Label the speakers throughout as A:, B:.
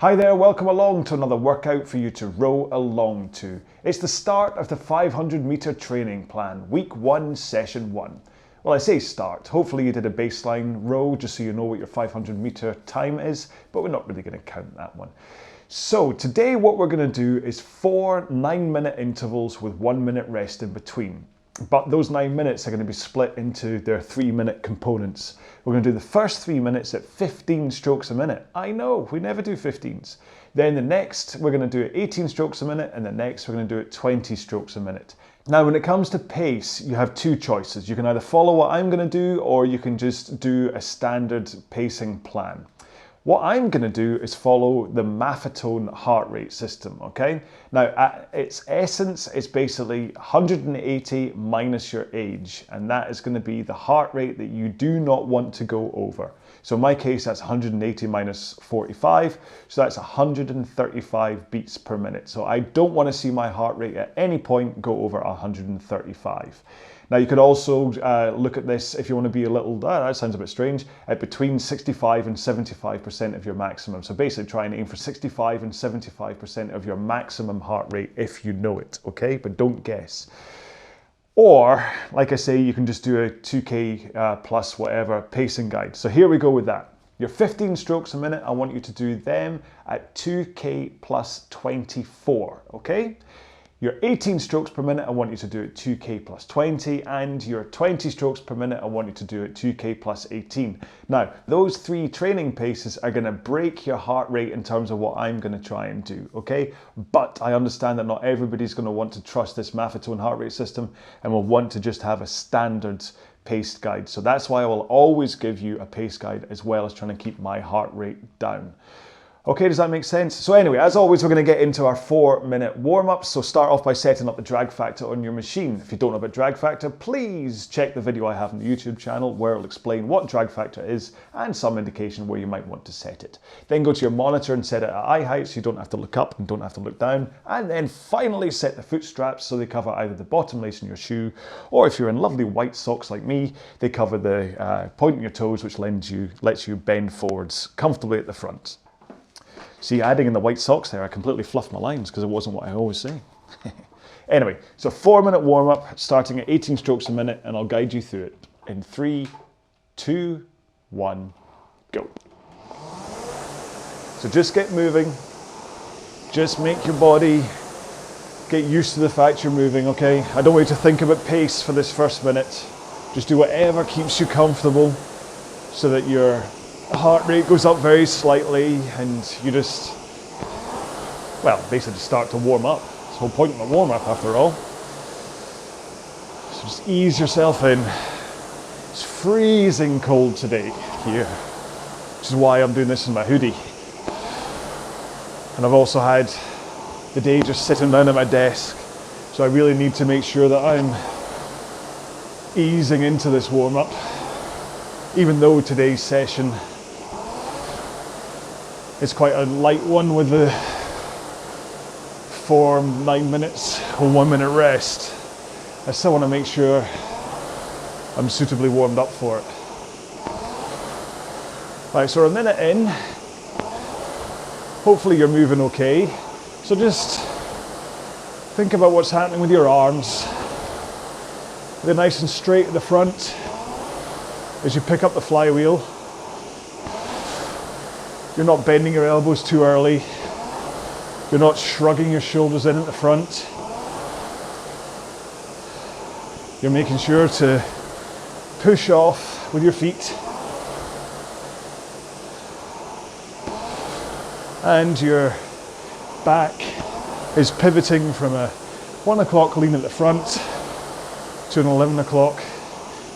A: Hi there, welcome along to another workout for you to row along to. It's the start of the 500 meter training plan, week 1, session 1. Well, I say start, hopefully you did a baseline row just so you know what your 500 meter time is, but we're not really going to count that one. So today what we're going to do is 4 9-minute intervals with 1 minute rest in between. But those 9 minutes are going to be split into their 3-minute components. We're going to do the first 3 minutes at 15 strokes a minute. I know, we never do 15s. Then the next, we're going to do it 18 strokes a minute, and the next we're going to do it 20 strokes a minute. Now, when it comes to pace, you have 2 choices. You can either follow what I'm going to do, or you can just do a standard pacing plan. What I'm going to do is follow the Maffetone heart rate system, okay? Now, at its essence, it's basically 180 minus your age, and that is going to be the heart rate that you do not want to go over. So in my case, that's 180 minus 45, so that's 135 beats per minute. So I don't want to see my heart rate at any point go over 135. Now you could also look at this if you want to be a little, that sounds a bit strange, at between 65 and 75% of your maximum. So basically try and aim for 65 and 75% of your maximum heart rate if you know it, okay? But don't guess. Or, like I say, you can just do a 2K plus whatever pacing guide. So here we go with that. Your 15 strokes a minute, I want you to do them at 2K plus 24, okay? Your 18 strokes per minute, I want you to do it 2K plus 20, and your 20 strokes per minute, I want you to do it 2K plus 18. Now, those 3 training paces are gonna break your heart rate in terms of what I'm gonna try and do, okay? But I understand that not everybody's gonna want to trust this Maffetone heart rate system and will want to just have a standard paced guide. So that's why I will always give you a pace guide as well as trying to keep my heart rate down. Okay, does that make sense? So anyway, as always, we're going to get into our 4-minute warm-up. So start off by setting up the drag factor on your machine. If you don't know about drag factor, please check the video I have on the YouTube channel where I'll explain what drag factor is and some indication where you might want to set it. Then go to your monitor and set it at eye height so you don't have to look up and don't have to look down. And then finally set the foot straps so they cover either the bottom lace in your shoe, or if you're in lovely white socks like me, they cover the point in your toes, which lets you bend forwards comfortably at the front. See, adding in the white socks there, I completely fluffed my lines because it wasn't what I always say. Anyway, so 4-minute warm-up starting at 18 strokes a minute, and I'll guide you through it in 3, 2, 1, go. So just get moving. Just make your body get used to the fact you're moving, okay? I don't want you to think about pace for this first minute. Just do whatever keeps you comfortable so that your heart rate goes up very slightly and you just, well, basically just start to warm up. It's the whole point of a warm-up after all. So just ease yourself in. It's freezing cold today here, which is why I'm doing this in my hoodie. And I've also had the day just sitting down at my desk, so I really need to make sure that I'm easing into this warm-up, even though today's session it's quite a light one with the 4 9 minutes or 1 minute rest. I still want to make sure I'm suitably warmed up for it. Right, so we're a minute in. Hopefully you're moving okay. So just think about what's happening with your arms. They're nice and straight at the front as you pick up the flywheel. You're not bending your elbows too early. You're not shrugging your shoulders in at the front. You're making sure to push off with your feet. And your back is pivoting from a 1 o'clock lean at the front to an 11 o'clock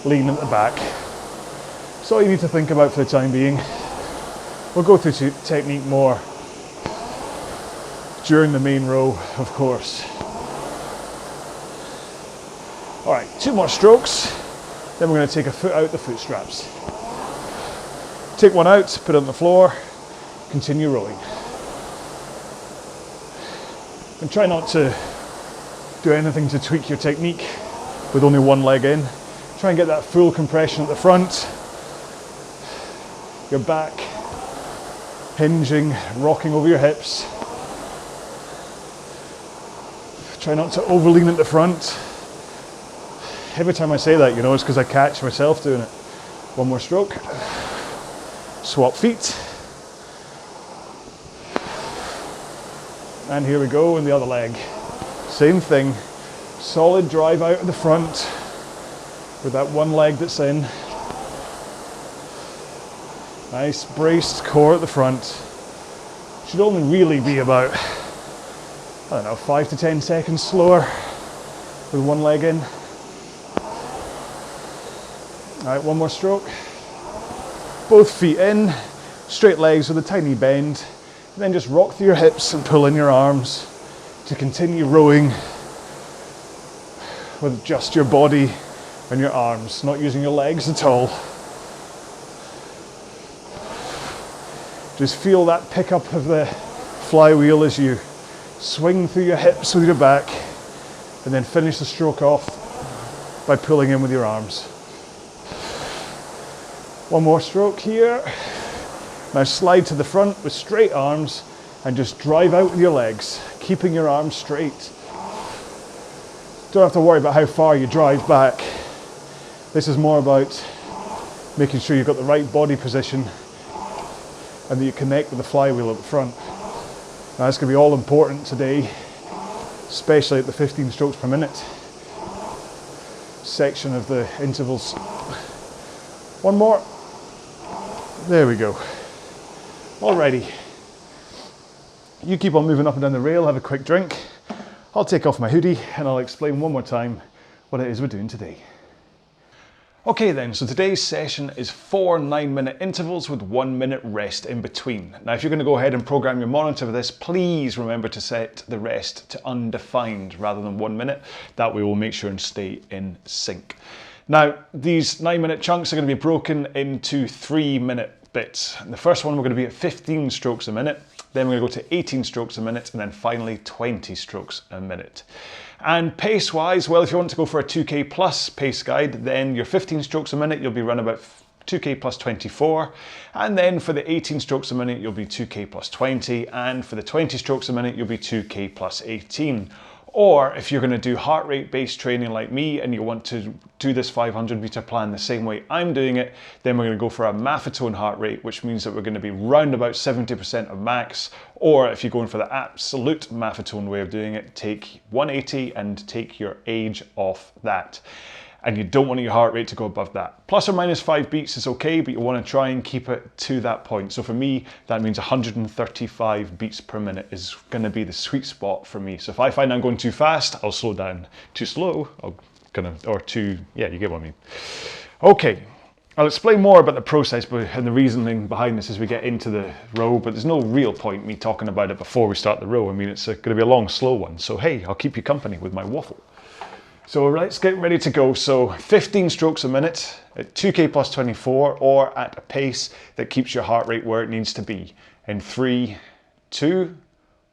A: lean at the back. That's all you need to think about for the time being. We'll go through technique more during the main row, of course. All right, 2 more strokes. Then we're going to take a foot out the foot straps. Take one out, put it on the floor, continue rowing. And try not to do anything to tweak your technique with only one leg in. Try and get that full compression at the front, your back, hinging, rocking over your hips. Try not to overlean at the front. Every time I say that, you know, it's because I catch myself doing it. One more stroke. Swap feet. And here we go in the other leg. Same thing. Solid drive out of the front with that one leg that's in. Nice braced core at the front. Should only really be about, I don't know, 5 to 10 seconds slower with one leg in. All right, one more stroke. Both feet in, straight legs with a tiny bend. And then just rock through your hips and pull in your arms to continue rowing with just your body and your arms, not using your legs at all. Just feel that pickup of the flywheel as you swing through your hips with your back, and then finish the stroke off by pulling in with your arms. One more stroke here. Now slide to the front with straight arms and just drive out with your legs, keeping your arms straight. Don't have to worry about how far you drive back. This is more about making sure you've got the right body position and that you connect with the flywheel at the front. Now that's going to be all important today, especially at the 15 strokes per minute section of the intervals. One more. There we go. Alrighty. You keep on moving up and down the rail, have a quick drink. I'll take off my hoodie and I'll explain one more time what it is we're doing today. Okay then, so today's session is 4 9-minute intervals with 1 minute rest in between. Now if you're going to go ahead and program your monitor for this, please remember to set the rest to undefined rather than 1 minute. That way we'll make sure and stay in sync. Now these 9-minute chunks are going to be broken into 3-minute bits. And the first one we're going to be at 15 strokes a minute, then we're going to go to 18 strokes a minute, and then finally 20 strokes a minute. And pace-wise, well, if you want to go for a 2K plus pace guide, then your 15 strokes a minute, you'll be running about 2K plus 24. And then for the 18 strokes a minute, you'll be 2K plus 20. And for the 20 strokes a minute, you'll be 2K plus 18. Or if you're going to do heart rate based training like me and you want to do this 500 meter plan the same way I'm doing it, then we're going to go for a Maffetone heart rate, which means that we're going to be round about 70% of max. Or if you're going for the absolute Maffetone way of doing it, take 180 and take your age off that. And you don't want your heart rate to go above that. Plus or minus 5 beats is okay, but you want to try and keep it to that point. So for me, that means 135 beats per minute is going to be the sweet spot for me. So if I find I'm going too fast, I'll slow down. Too slow, or too, yeah, you get what I mean. Okay, I'll explain more about the process and the reasoning behind this as we get into the row, but there's no real point me talking about it before we start the row. I mean, it's going to be a long, slow one. So hey, I'll keep you company with my waffle. So let's get ready to go. So 15 strokes a minute at 2K plus 24 or at a pace that keeps your heart rate where it needs to be. In 3, 2,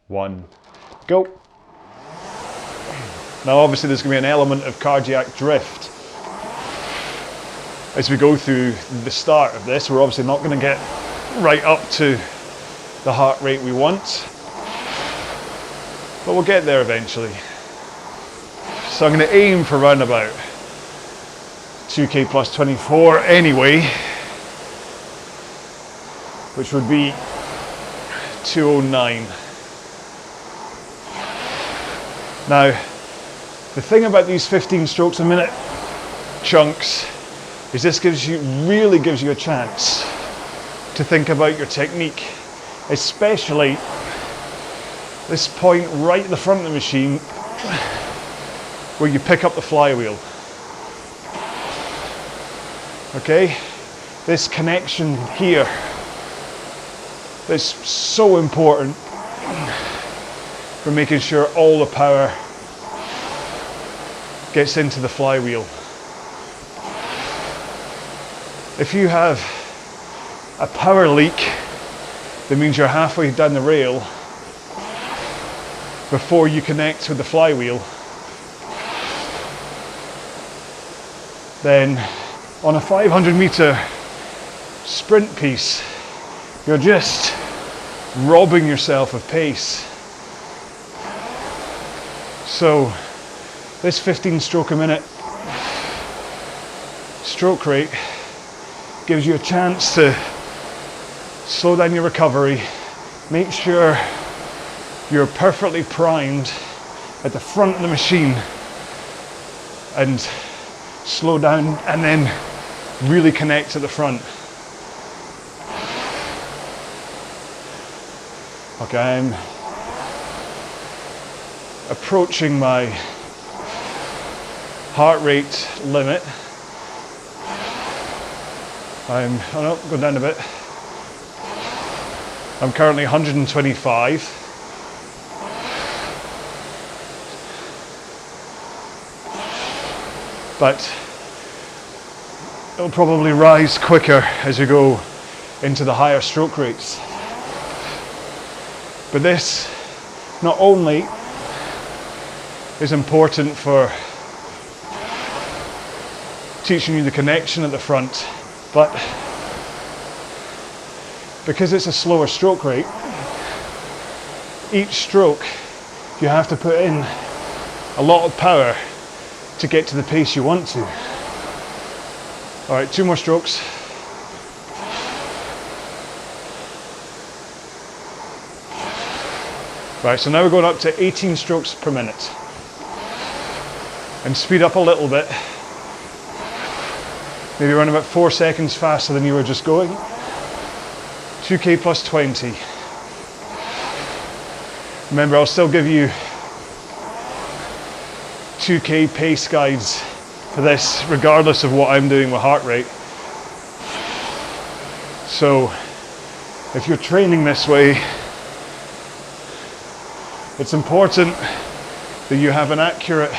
A: 1, go. Now obviously there's going to be an element of cardiac drift. As we go through the start of this, we're obviously not going to get right up to the heart rate we want, but we'll get there eventually. So I'm going to aim for around about 2K plus 24 anyway, which would be 209. Now, the thing about these 15 strokes a minute chunks is this really gives you a chance to think about your technique, especially this point right at the front of the machine where you pick up the flywheel. Okay, this connection here is so important for making sure all the power gets into the flywheel. If you have a power leak, that means you're halfway down the rail before you connect with the flywheel, then on a 500 meter sprint piece, you're just robbing yourself of pace. So this 15 stroke a minute stroke rate gives you a chance to slow down your recovery, make sure you're perfectly primed at the front of the machine, and slow down and then really connect to the front. Okay, I'm approaching my heart rate limit. Go down a bit. I'm currently 125. But it'll probably rise quicker as you go into the higher stroke rates. But this not only is important for teaching you the connection at the front, but because it's a slower stroke rate, each stroke you have to put in a lot of power to get to the pace you want to. All right, 2 more strokes. Right, so now we're going up to 18 strokes per minute. And speed up a little bit. Maybe run about 4 seconds faster than you were just going. 2K plus 20. Remember, I'll still give you 2K pace guides for this, regardless of what I'm doing with heart rate. So, if you're training this way, it's important that you have an accurate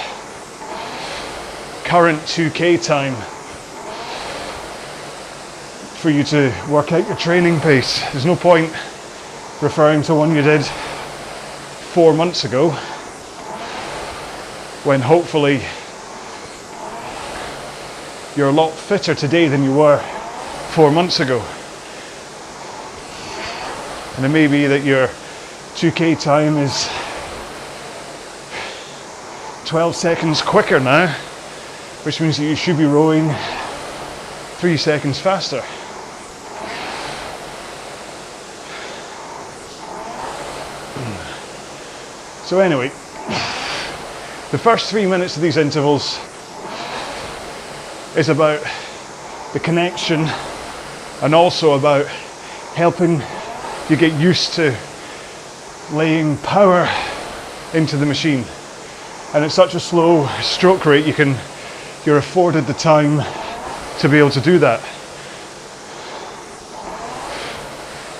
A: current 2K time for you to work out your training pace. There's no point referring to one you did 4 months ago, when hopefully you're a lot fitter today than you were 4 months ago. And it may be that your 2K time is 12 seconds quicker now, which means that you should be rowing 3 seconds faster. So anyway, the first 3 minutes of these intervals is about the connection and also about helping you get used to laying power into the machine. And at such a slow stroke rate, you're afforded the time to be able to do that.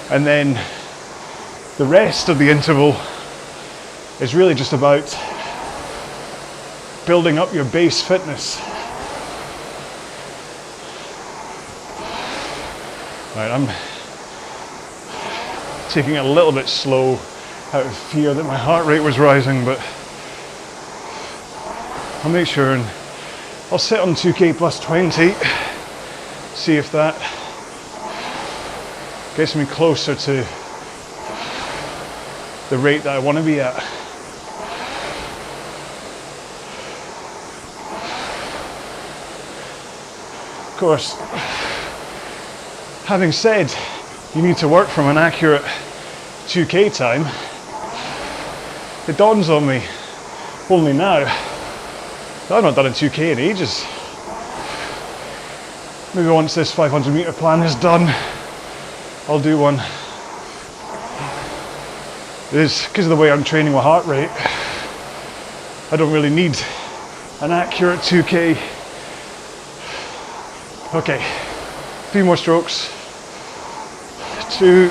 A: And then the rest of the interval is really just about building up your base fitness. Right, I'm taking it a little bit slow out of fear that my heart rate was rising, but I'll make sure, and I'll sit on 2K plus 20, see if that gets me closer to the rate that I want to be at. Of course, having said you need to work from an accurate 2K time, it dawns on me only now that I've not done a 2K in ages. Maybe once this 500 meter plan is done, I'll do one. It is because of the way I'm training with heart rate. I don't really need an accurate 2K. Okay, 3 more strokes. 2,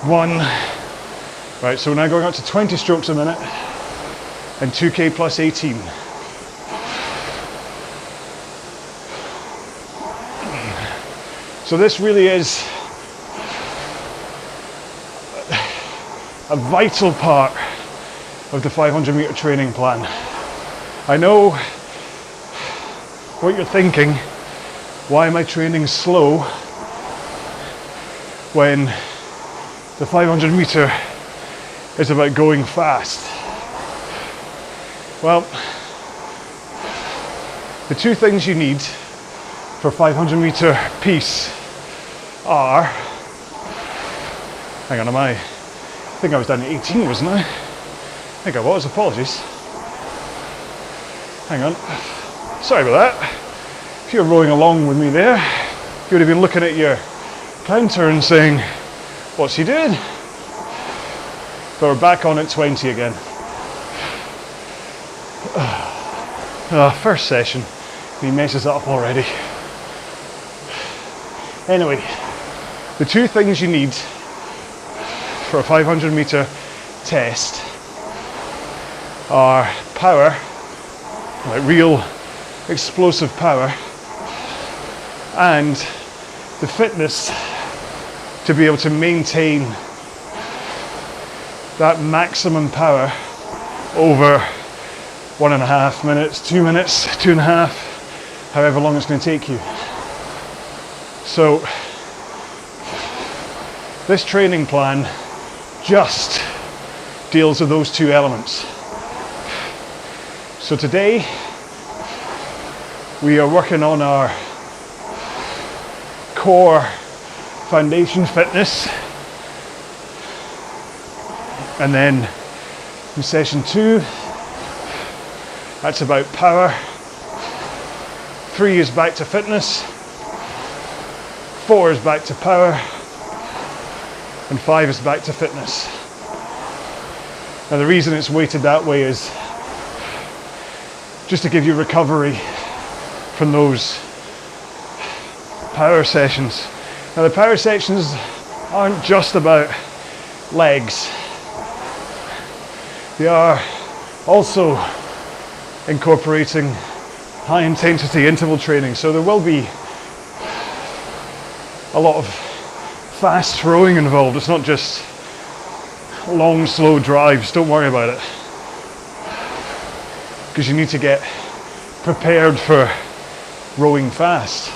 A: 1. Right, so we're now going up to 20 strokes a minute and 2K plus 18. So this really is a vital part of the 500 meter training plan. I know what you're thinking. Why am I training slow when the 500 meter is about going fast? Well, the two things you need for 500 meter piece are, hang on, I think I was down at 18, wasn't I? I think I was, apologies. Hang on, sorry about that. If you're rowing along with me there, you would have been looking at your counter and saying, what's he doing? But we're back on at 20 again. First session, he messes it up already. Anyway, the two things you need for a 500 meter test are power, like real explosive power, and the fitness to be able to maintain that maximum power over 1.5 minutes, 2 minutes, 2.5, however long it's going to take you. So this training plan just deals with those two elements. So today we are working on our core foundation fitness, and then in session 2 that's about power. 3 is back to fitness, 4 is back to power, and 5 is back to fitness. Now the reason it's weighted that way is just to give you recovery from those power sessions. Now the power sessions aren't just about legs. They are also incorporating high intensity interval training. So there will be a lot of fast rowing involved. It's not just long, slow drives. Don't worry about it. Because you need to get prepared for rowing fast.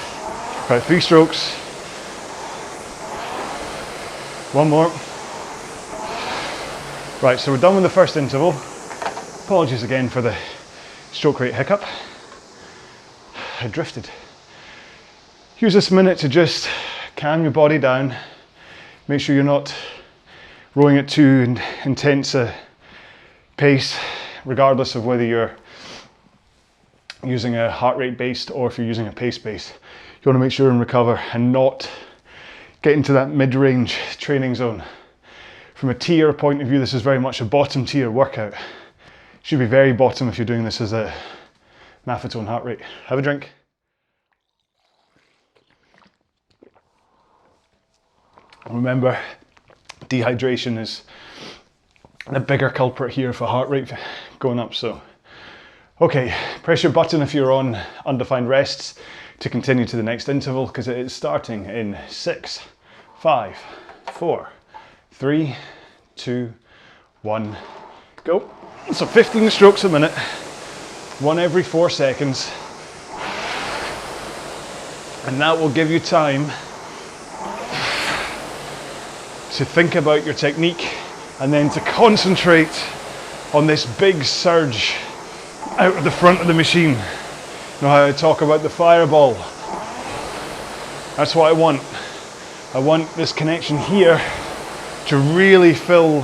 A: Right, 3 strokes. 1 more. Right, so we're done with the first interval. Apologies again for the stroke rate hiccup. I drifted. Use this minute to just calm your body down. Make sure you're not rowing at too intense a pace, regardless of whether you're using a heart rate based or if you're using a pace based. You want to make sure and recover and not get into that mid-range training zone. From a tier point of view, this is very much a bottom tier workout. Should be very bottom if you're doing this as a Maffetone heart rate. Have a drink. Remember, dehydration is the bigger culprit here for heart rate going up. So, okay, press your button if you're on undefined rests to continue to the next interval, because it is starting in 6, 5, 4, 3, 2, 1, go. So 15 strokes a minute, 1 every 4 seconds. And that will give you time to think about your technique and then to concentrate on this big surge out of the front of the machine. You know how I talk about the fireball? That's what I want. I want this connection here to really feel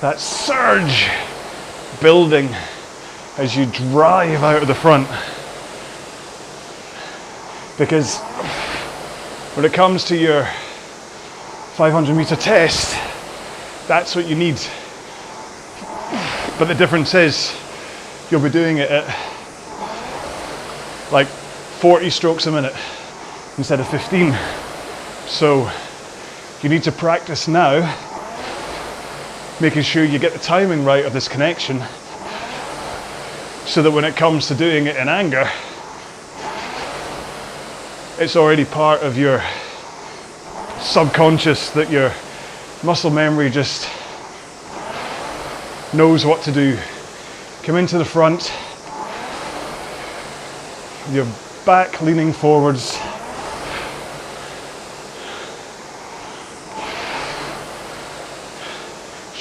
A: that surge building as you drive out of the front. Because when it comes to your 500 meter test, that's what you need. But the difference is you'll be doing it at like 40 strokes a minute instead of 15. So you need to practice now, making sure you get the timing right of this connection, so that when it comes to doing it in anger, it's already part of your subconscious, that your muscle memory just knows what to do. Come into the front, your back leaning forwards,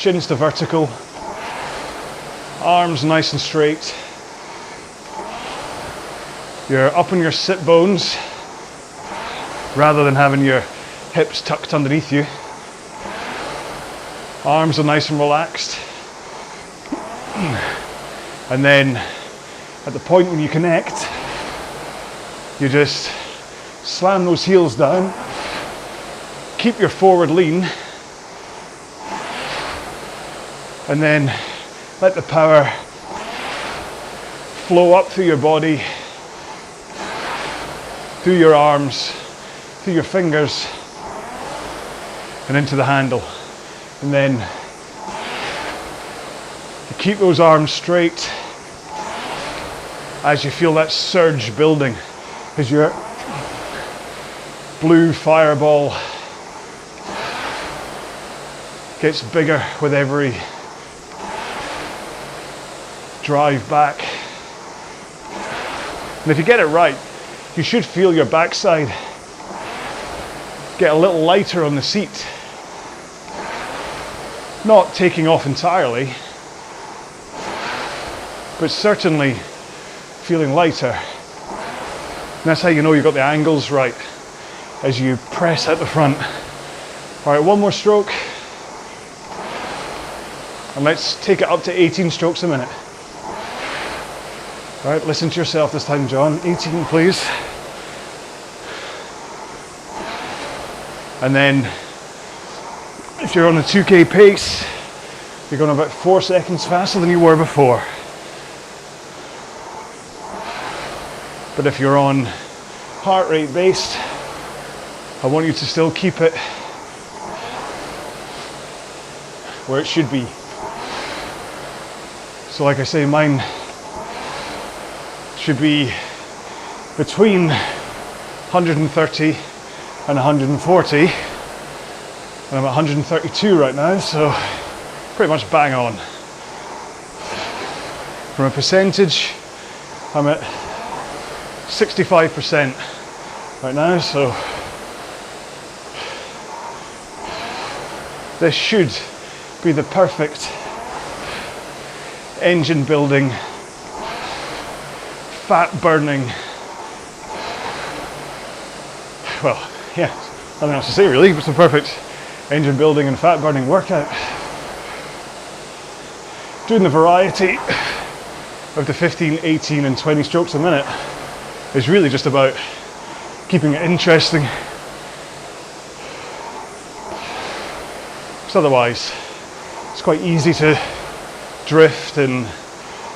A: shins to vertical, arms nice and straight. You're up on your sit bones rather than having your hips tucked underneath you. Arms are nice and relaxed. And then at the point when you connect, you just slam those heels down, keep your forward lean, and then let the power flow up through your body, through your arms, through your fingers, and into the handle. And then you keep those arms straight as you feel that surge building, as your blue fireball gets bigger with every drive back. And if you get it right, you should feel your backside get a little lighter on the seat. Not taking off entirely, but certainly feeling lighter. And that's how you know you've got the angles right, as you press at the front. All right, one more stroke. And let's take it up to 18 strokes a minute. All right, listen to yourself this time, John. 18, please. And then, if you're on a 2K pace, you're going about 4 seconds faster than you were before. But if you're on heart rate based, I want you to still keep it where it should be. So like I say, mine should be between 130 and 140, and I'm at 132 right now, so pretty much bang on. From a percentage, I'm at 65% right now, so this should be the perfect engine building, fat burning, well, yeah, nothing else to say really, it's the perfect engine building and fat burning workout. Doing the variety of the 15, 18 and 20 strokes a minute is really just about keeping it interesting. Because otherwise, it's quite easy to drift and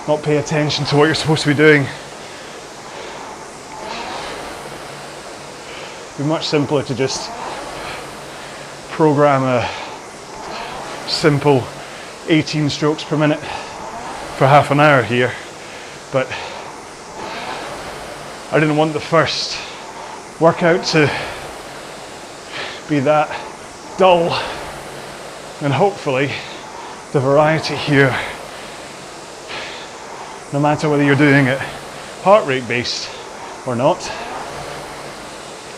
A: not pay attention to what you're supposed to be doing. It'd be much simpler to just program a simple 18 strokes per minute for half an hour here, but I didn't want the first workout to be that dull, and hopefully the variety here, no matter whether you're doing it heart rate based or not,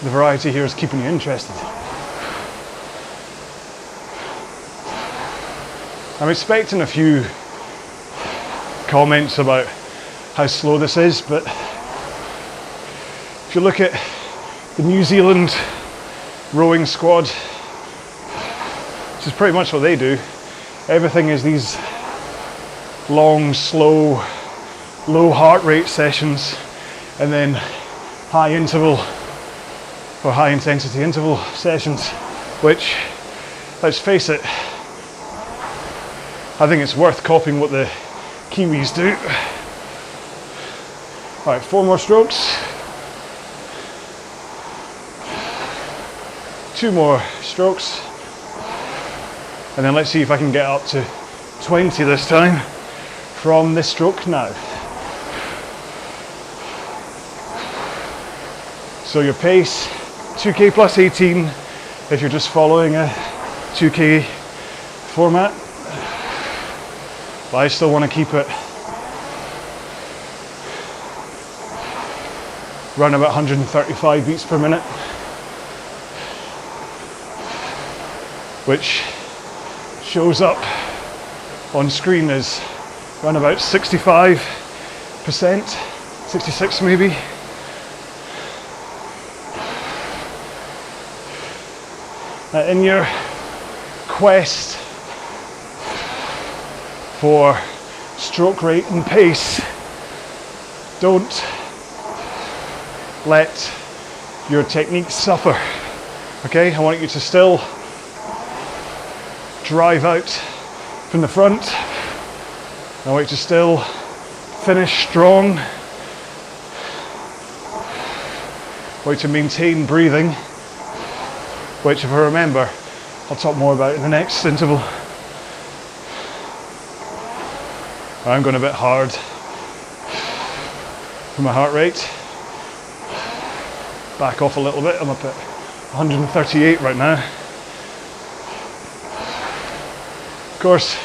A: the variety here is keeping you interested. I'm expecting a few comments about how slow this is, but if you look at the New Zealand rowing squad, which is pretty much what they do, everything is these long, slow, low heart rate sessions, and then high interval or high intensity interval sessions, which, let's face it, I think it's worth copying what the Kiwis do. All right, 4 more strokes. 2 more strokes. And then let's see if I can get up to 20 this time from this stroke now. So your pace, 2K plus 18 if you're just following a 2K format. But I still want to keep it around about 135 beats per minute, which shows up on screen is around about 65%, 66 maybe. In your quest for stroke rate and pace, don't let your technique suffer. Okay, I want you to still drive out from the front. I want you to still finish strong. I want you to maintain breathing, which, if I remember, I'll talk more about in the next interval. I'm going a bit hard for my heart rate. Back off a little bit. I'm up at 138 right now. Of course,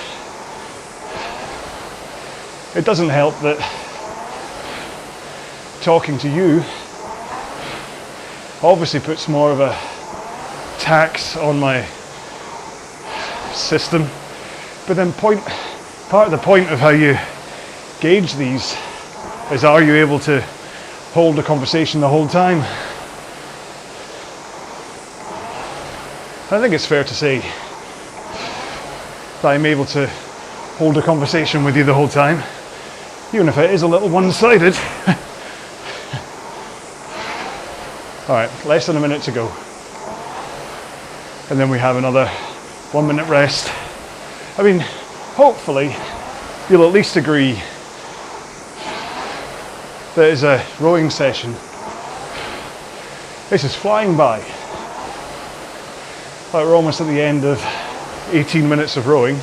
A: it doesn't help that talking to you obviously puts more of a tax on my system, but then part of the point of how you gauge these is, are you able to hold the conversation the whole time? I think it's fair to say that I'm able to hold a conversation with you the whole time, even if it is a little one-sided. All right, less than a minute to go. And then we have another 1 minute rest. I mean, hopefully you'll at least agree that as a rowing session, this is flying by. Like we're almost at the end of 18 minutes of rowing.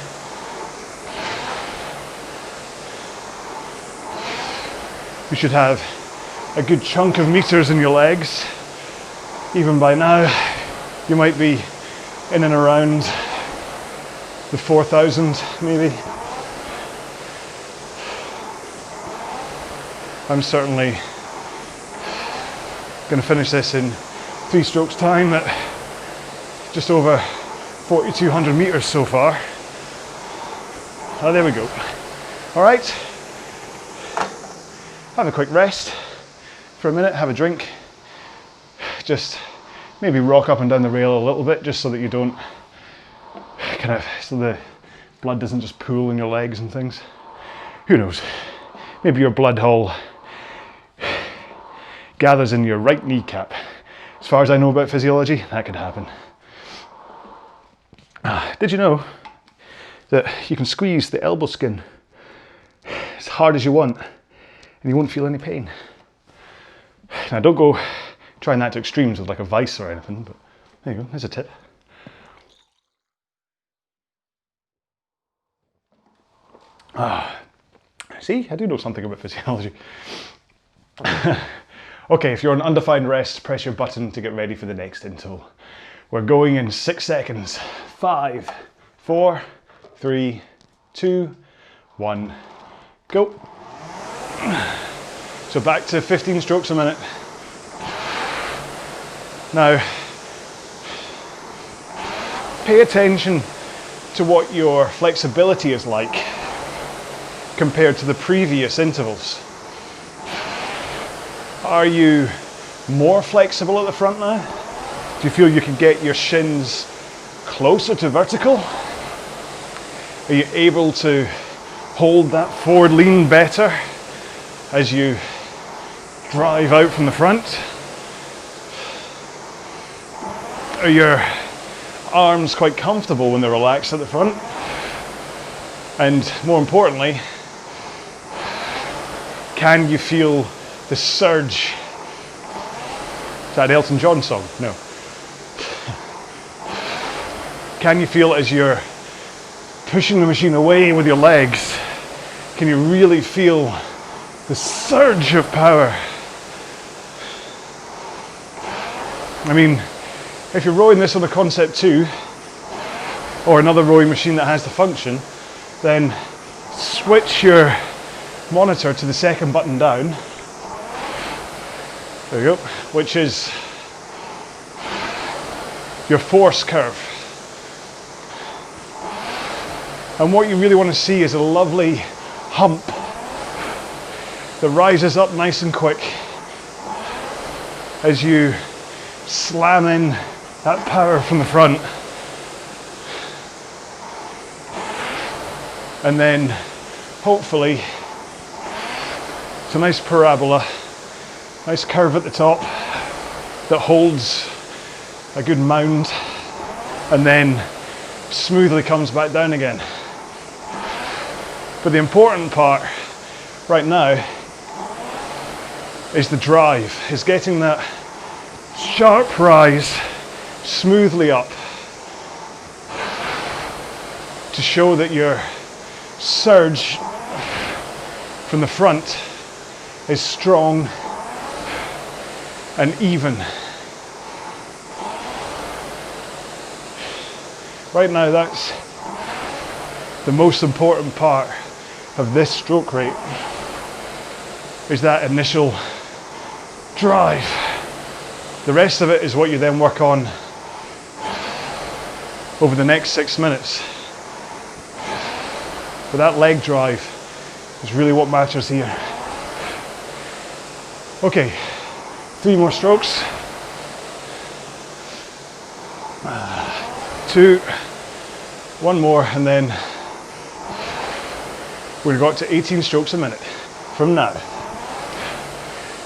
A: You should have a good chunk of meters in your legs. Even by now, you might be in and around the 4,000 maybe. I'm certainly going to finish this in 3 strokes time at just over 4,200 meters so far. Oh, there we go. All right, have a quick rest for a minute, have a drink. Just maybe rock up and down the rail a little bit, just so that you don't so the blood doesn't just pool in your legs and things. Who knows? Maybe your blood all gathers in your right kneecap. As far as I know about physiology, that could happen. Did you know that you can squeeze the elbow skin as hard as you want and you won't feel any pain? Now, don't go trying that to extremes with like a vice or anything, but there you go, there's a tip. See, I do know something about physiology. Okay, if you're on undefined rest, press your button to get ready for the next interval. We're going in 6 seconds. 5, 4, 3, 2, 1, go. So back to 15 strokes a minute. Now, pay attention to what your flexibility is like compared to the previous intervals. Are you more flexible at the front now? Do you feel you can get your shins closer to vertical? Are you able to hold that forward lean better as you drive out from the front? Are your arms quite comfortable when they're relaxed at the front? And more importantly, can you feel the surge? Is that an Elton John song? No. Can you feel as you're pushing the machine away with your legs, can you really feel the surge of power? I mean, if you're rowing this on a Concept 2 or another rowing machine that has the function, then switch your monitor to the second button down. There you go, which is your force curve. And what you really want to see is a lovely hump that rises up nice and quick as you slam in that power from the front. And then hopefully it's a nice parabola, nice curve at the top that holds a good mound and then smoothly comes back down again. But the important part right now is the drive, is getting that sharp rise smoothly up to show that your surge from the front is strong and even. Right now, that's the most important part of this stroke rate, is that initial drive. The rest of it is what you then work on over the next 6 minutes. But that leg drive is really what matters here. Okay, 3 more strokes. 2, 1 more, and then we've got to 18 strokes a minute from now.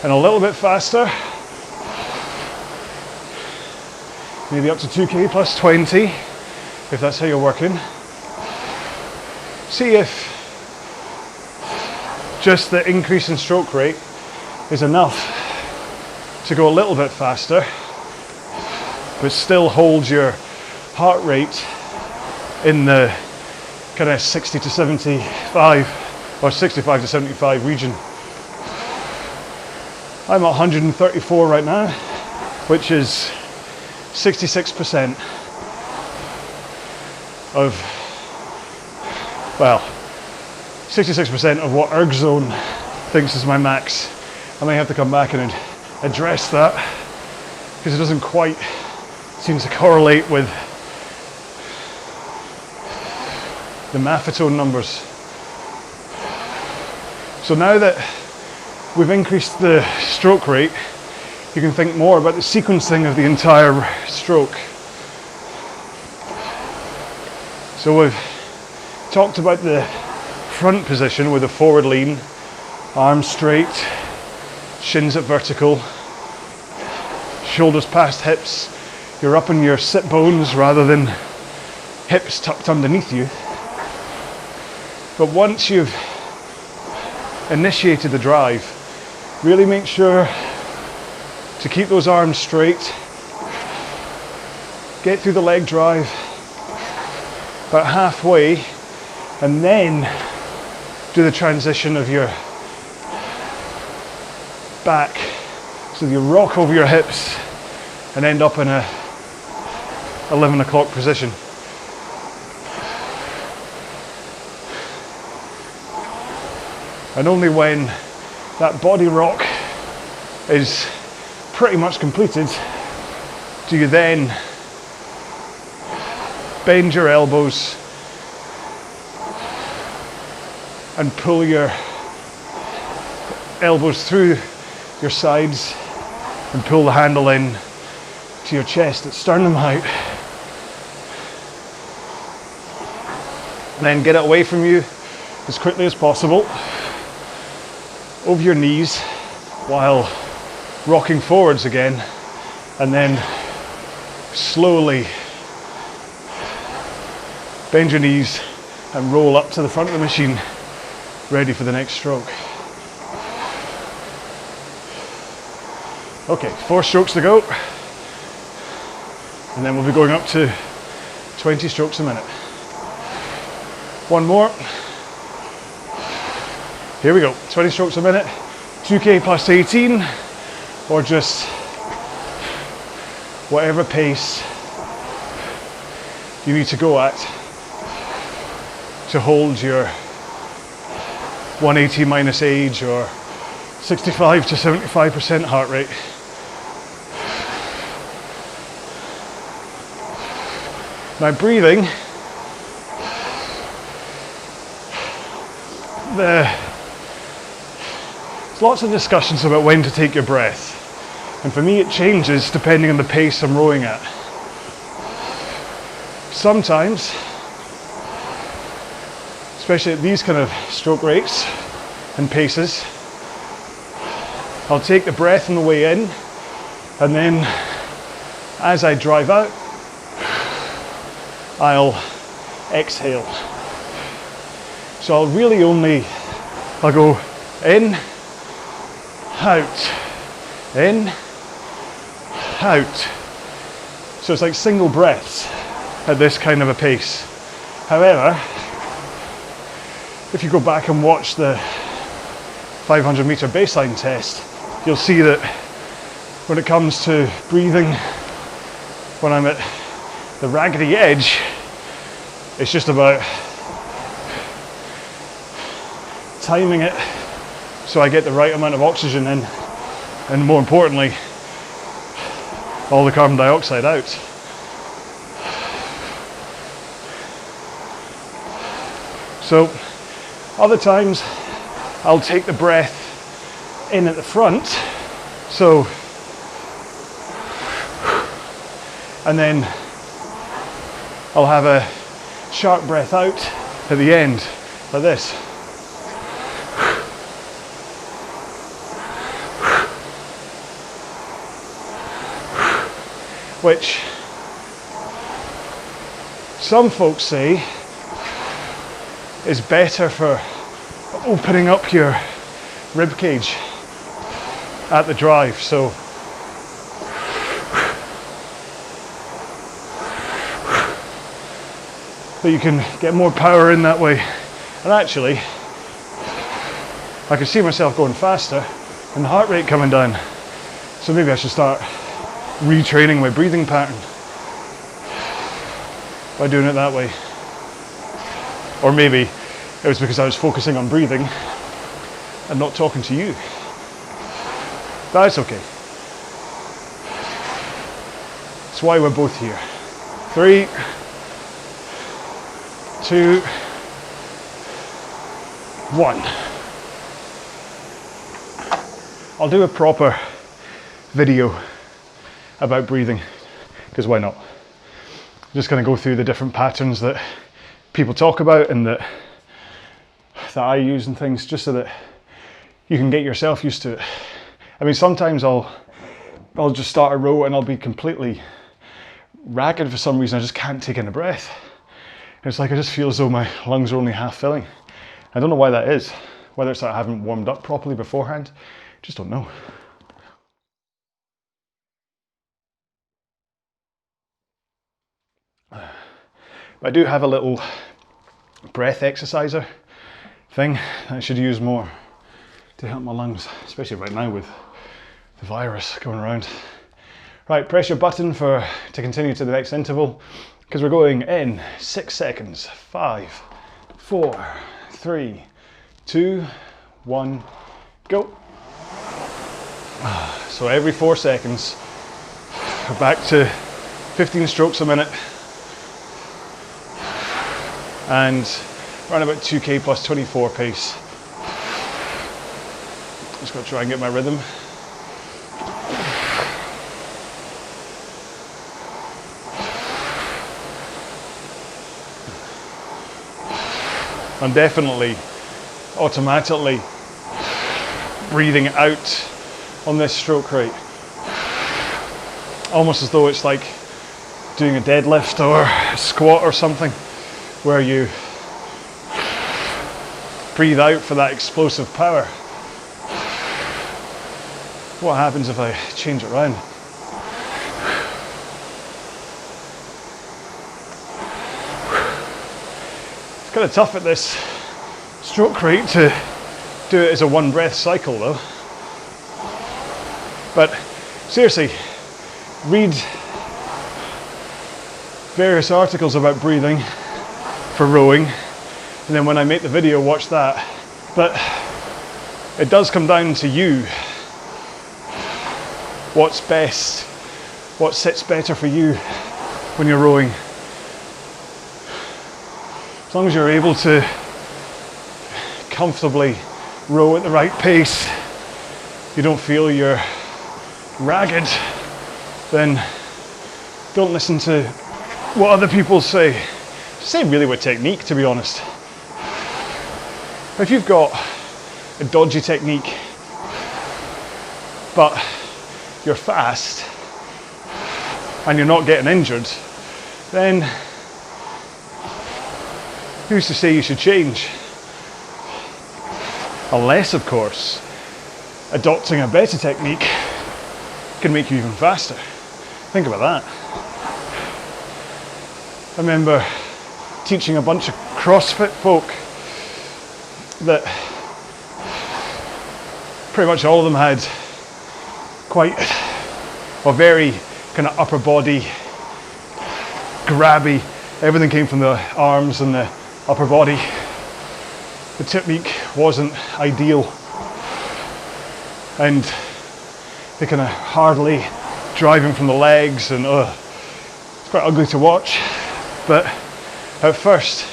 A: And a little bit faster, maybe up to 2k plus 20, if that's how you're working. See if just the increase in stroke rate is enough to go a little bit faster, but still hold your heart rate in the kind of 60 to 75 or 65 to 75 region. I'm at 134 right now, which is 66% of, well, 66% of what ErgZone thinks is my max. I may have to come back and address that because it doesn't quite seem to correlate with the Maffetone numbers. So now that we've increased the stroke rate, you can think more about the sequencing of the entire stroke. So we've talked about the front position with a forward lean, arms straight, shins at vertical, shoulders past hips. You're up on your sit bones rather than hips tucked underneath you. But once you've initiated the drive, really make sure to keep those arms straight, get through the leg drive about halfway, and then do the transition of your back so you rock over your hips and end up in a 11 o'clock position. And only when that body rock is pretty much completed do you then bend your elbows and pull your elbows through your sides and pull the handle in to your chest at sternum height. And then get it away from you as quickly as possible over your knees while rocking forwards again, and then slowly bend your knees and roll up to the front of the machine, ready for the next stroke. Okay, 4 strokes to go, and then we'll be going up to 20 strokes a minute. 1 more. Here we go, 20 strokes a minute, 2k plus 18, or just whatever pace you need to go at to hold your 180 minus age or 65 to 75% heart rate. Now breathing
B: there's lots of discussions about when to take your breath. And for me it changes depending on the pace I'm rowing at. Sometimes, especially at these kind of stroke rates and paces, I'll take the breath on the way in, and then as I drive out, I'll exhale. So I'll really I'll go in, out, in, out. So it's like single breaths at this kind of a pace. However, if you go back and watch the 500 meter baseline test, you'll see that when it comes to breathing, when I'm at the raggedy edge, it's just about timing it so I get the right amount of oxygen in, and more importantly, all the carbon dioxide out. So other times I'll take the breath in at the front, so, and then I'll have a sharp breath out at the end, like this. Which some folks say is better for opening up your rib cage at the drive. So that you can get more power in that way. And actually, I can see myself going faster and the heart rate coming down. So maybe I should start retraining my breathing pattern by doing it that way. Or maybe it was because I was focusing on breathing and not talking to you. That's okay. That's why we're both here. 3, 2, 1. I'll do a proper video about breathing, because why not? I'm just going to go through the different patterns that people talk about and that I use and things, just so that you can get yourself used to it. I mean, sometimes I'll just start a row and I'll be completely ragged for some reason. I just can't take in a breath. It's like I just feel as though my lungs are only half filling. I don't know why that is. Whether it's that I haven't warmed up properly beforehand, just don't know. I do have a little breath exerciser thing that I should use more to help my lungs, especially right now with the virus going around. Right, press your button to continue to the next interval, because we're going in 6 seconds. 5, 4, 3, 2, 1, go. So every 4 seconds, we're back to 15 strokes a minute. And around about 2k plus 24 pace. Just got to try and get my rhythm. I'm definitely automatically breathing out on this stroke rate. Almost as though it's like doing a deadlift or a squat or something, where you breathe out for that explosive power. What happens if I change it around? It's kind of tough at this stroke rate to do it as a one breath cycle though. But seriously, read various articles about breathing for rowing, and then when I make the video, watch that. But it does come down to you. What's best? What sits better for you when you're rowing? As long as you're able to comfortably row at the right pace, you don't feel you're ragged, then don't listen to what other people say. Same really with technique, to be honest. If you've got a dodgy technique, but you're fast and you're not getting injured, then who's to say you should change? Unless, of course, adopting a better technique can make you even faster. Think about that. I remember teaching a bunch of CrossFit folk that pretty much all of them had quite a very kind of upper body, grabby, everything came from the arms and the upper body. The technique wasn't ideal, and they kind of hardly driving from the legs, and it's quite ugly to watch. But at first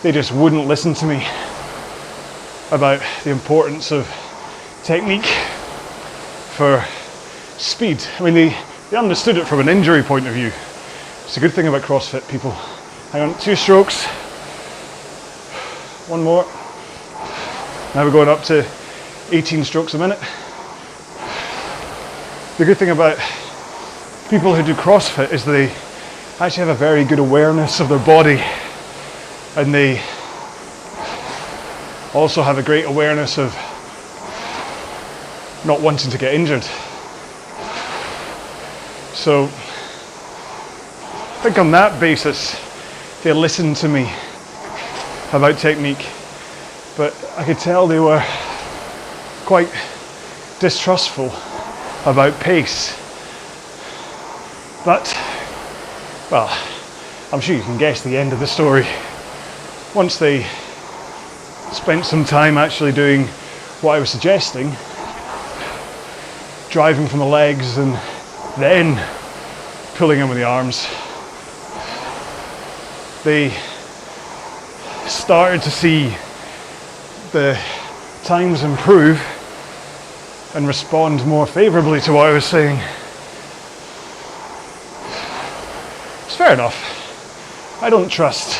B: they just wouldn't listen to me about the importance of technique for speed. I mean, they understood it from an injury point of view. It's a good thing about CrossFit, people. Hang on, 2 strokes. 1 more. Now we're going up to 18 strokes a minute. The good thing about people who do CrossFit is they actually have a very good awareness of their body, and they also have a great awareness of not wanting to get injured. So I think on that basis they listened to me about technique, but I could tell they were quite distrustful about pace. But, well, I'm sure you can guess the end of the story. Once they spent some time actually doing what I was suggesting, driving from the legs and then pulling in with the arms, they started to see the times improve and respond more favourably to what I was saying. It's fair enough. I don't trust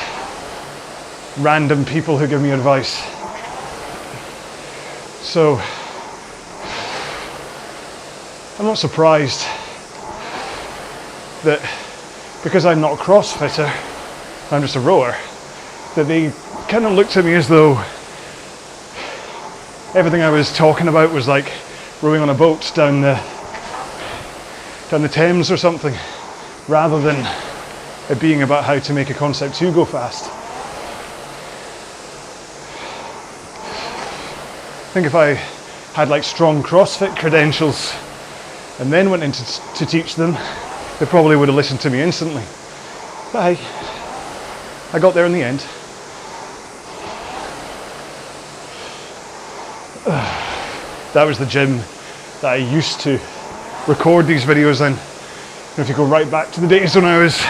B: random people who give me advice. So I'm not surprised that because I'm not a CrossFitter, I'm just a rower, that they kind of looked at me as though everything I was talking about was like rowing on a boat down the Thames or something, rather than it being about how to make a Concept 2 go fast. I think if I had like strong CrossFit credentials and then went in to teach them, they probably would have listened to me instantly. But hey, I got there in the end. That was the gym that I used to record these videos in. And if you go right back to the days when I was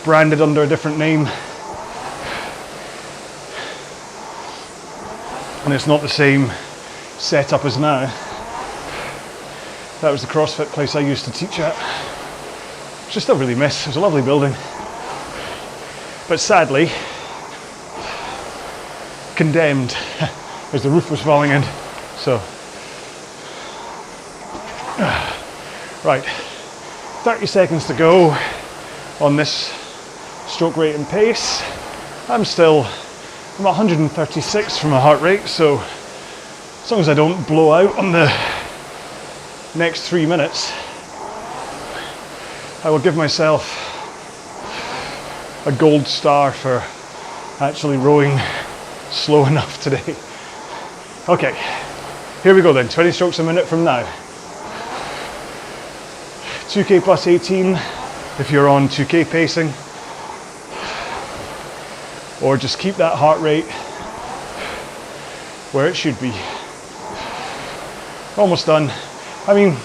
B: branded under a different name, and it's not the same setup as now. That was the CrossFit place I used to teach at, which I still really miss. It was a lovely building, but sadly condemned as the roof was falling in. So right, 30 seconds to go on this stroke rate and pace. I'm 136 from my heart rate, so as long as I don't blow out on the next 3 minutes, I will give myself a gold star for actually rowing slow enough today. Okay, here we go then, 20 strokes a minute from now. 2k plus 18 if you're on 2k pacing, or just keep that heart rate where it should be. Almost done. I mean,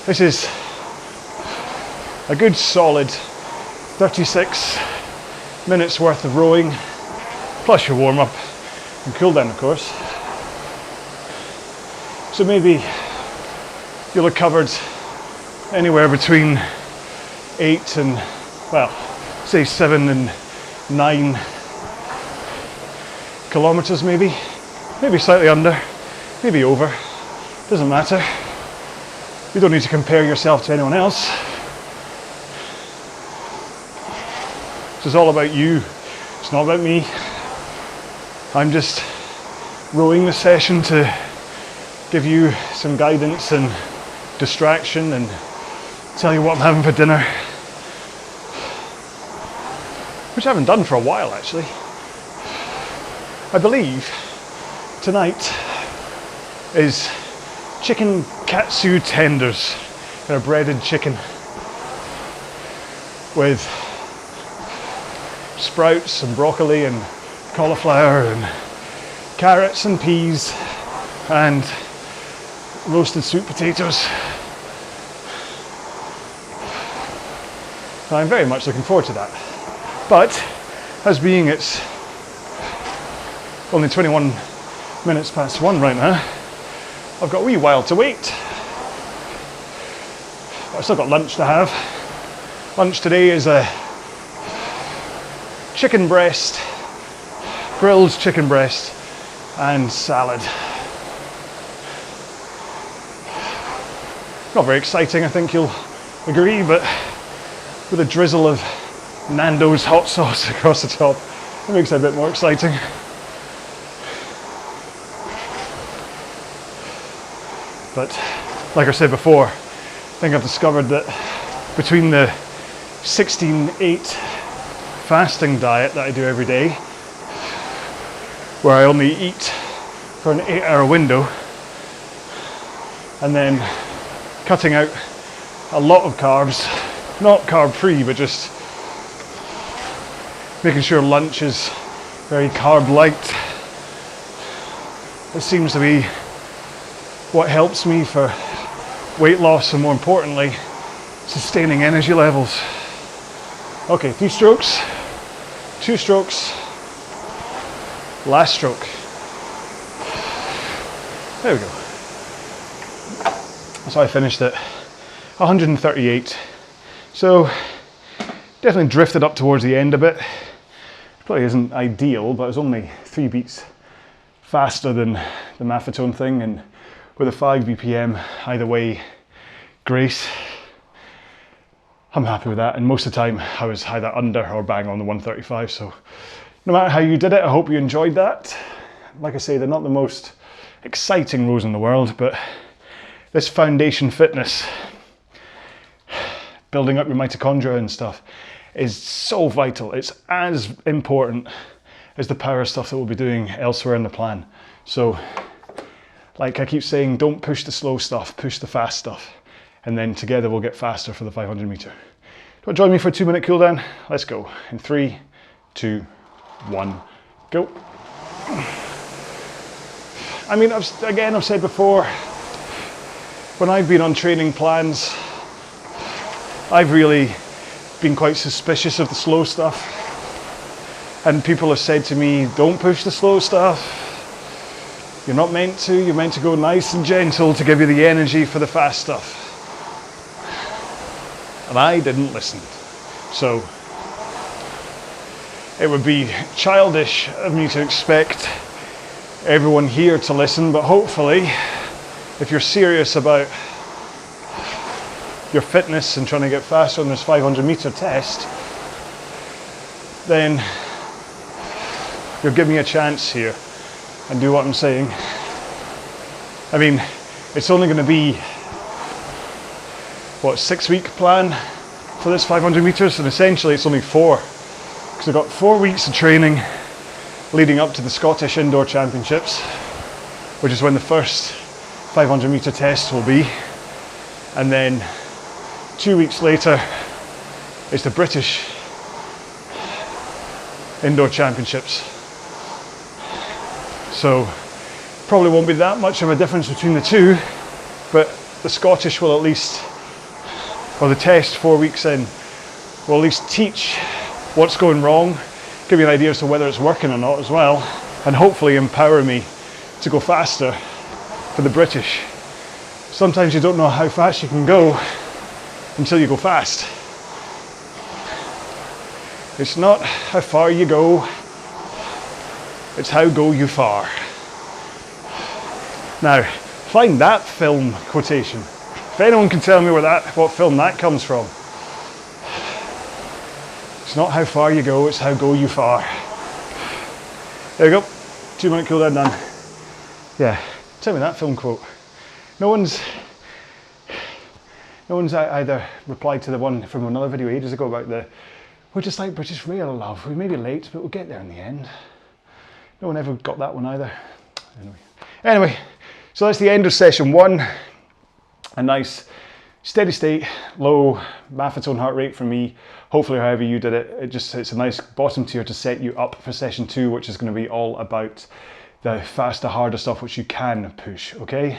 B: this is a good solid 36 minutes worth of rowing, plus your warm-up. and cool down, of course. So maybe you'll have covered anywhere between 8 and, well, say 7 and 9 kilometers maybe slightly under, maybe over, doesn't matter. You don't need to compare yourself to anyone else. This is all about you, it's not about me. I'm just rowing the session to give you some guidance and distraction and tell you what I'm having for dinner, which I haven't done for a while actually. I believe tonight is chicken katsu tenders, kind of breaded chicken with sprouts and broccoli and cauliflower and carrots and peas and roasted sweet potatoes. I'm very much looking forward to that. But as being it's only 21 minutes past 1 right now, I've got a wee while to wait. I've still got lunch to have. Lunch today is a chicken breast, grilled chicken breast and salad. Not very exciting, I think you'll agree, but with a drizzle of Nando's hot sauce across the top, it makes it a bit more exciting. But like I said before, I think I've discovered that between the 16-8 fasting diet that I do every day, where I only eat for an 8-hour window, and then cutting out a lot of carbs, not carb free, but just making sure lunch is very carb light. It seems to be what helps me for weight loss and, more importantly, sustaining energy levels. Okay, 3 strokes, 2 strokes, last stroke. There we go. So I finished at 138. So definitely drifted up towards the end a bit. Probably isn't ideal, but it was only 3 beats faster than the Maffetone thing, and with a 5 BPM either way grace. I'm happy with that, and most of the time I was either under or bang on the 135, so no matter how you did it, I hope you enjoyed that. Like I say, they're not the most exciting rows in the world, but this foundation fitness, building up your mitochondria and stuff, is so vital. It's as important as the power stuff that we'll be doing elsewhere in the plan. So, like I keep saying, don't push the slow stuff, push the fast stuff, and then together we'll get faster for the 500 meter. Do you want to join me for a 2-minute cool down? Let's go. In 3, 2, 1, go. I mean, I've said before, when I've been on training plans, I've really been quite suspicious of the slow stuff. And people have said to me, don't push the slow stuff. You're not meant to, you're meant to go nice and gentle to give you the energy for the fast stuff. And I didn't listen. So it would be childish of me to expect everyone here to listen, but hopefully, if you're serious about your fitness and trying to get faster on this 500 meter test, then you'll give me a chance here and do what I'm saying. I mean, it's only going to be, what, 6-week plan for this 500 meters, and essentially it's only 4, because I've got 4 weeks of training leading up to the Scottish Indoor Championships, which is when the first 500 meter test will be, and then 2 weeks later is the British Indoor Championships. So probably won't be that much of a difference between the two, but the Scottish will at least, or the test 4 weeks in, will at least teach what's going wrong, give you an idea as to whether it's working or not as well, and hopefully empower me to go faster for the British. Sometimes you don't know how fast you can go until you go fast. It's not how far you go, it's how go you far. Now, find that film quotation. If anyone can tell me what film that comes from. It's not how far you go, it's how go you far. There you go, 2-minute cool down done. Yeah, tell me that film quote. No one's either replied to the one from another video ages ago about we're just like British Rail, love. We may be late, but we'll get there in the end. No one ever got that one either. Anyway, so that's the end of session 1. A nice steady state, low Maffetone heart rate for me. Hopefully, however you did it, it's a nice bottom tier to set you up for session 2, which is going to be all about the faster, harder stuff which you can push, okay?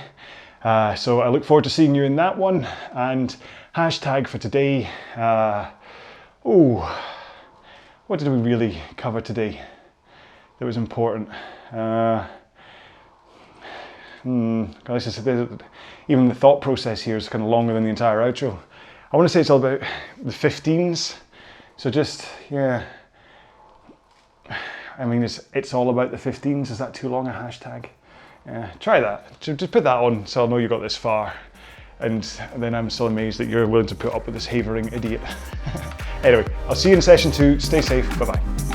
B: So I look forward to seeing you in that one. And hashtag for today, what did we really cover today that was important? Even the thought process here is kind of longer than the entire outro. I want to say it's all about the 15s. So just, yeah. I mean, it's all about the 15s. Is that too long a hashtag? Yeah, try that. Just put that on so I'll know you got this far. And then I'm still amazed that you're willing to put up with this havering idiot. Anyway, I'll see you in session 2. Stay safe. Bye-bye.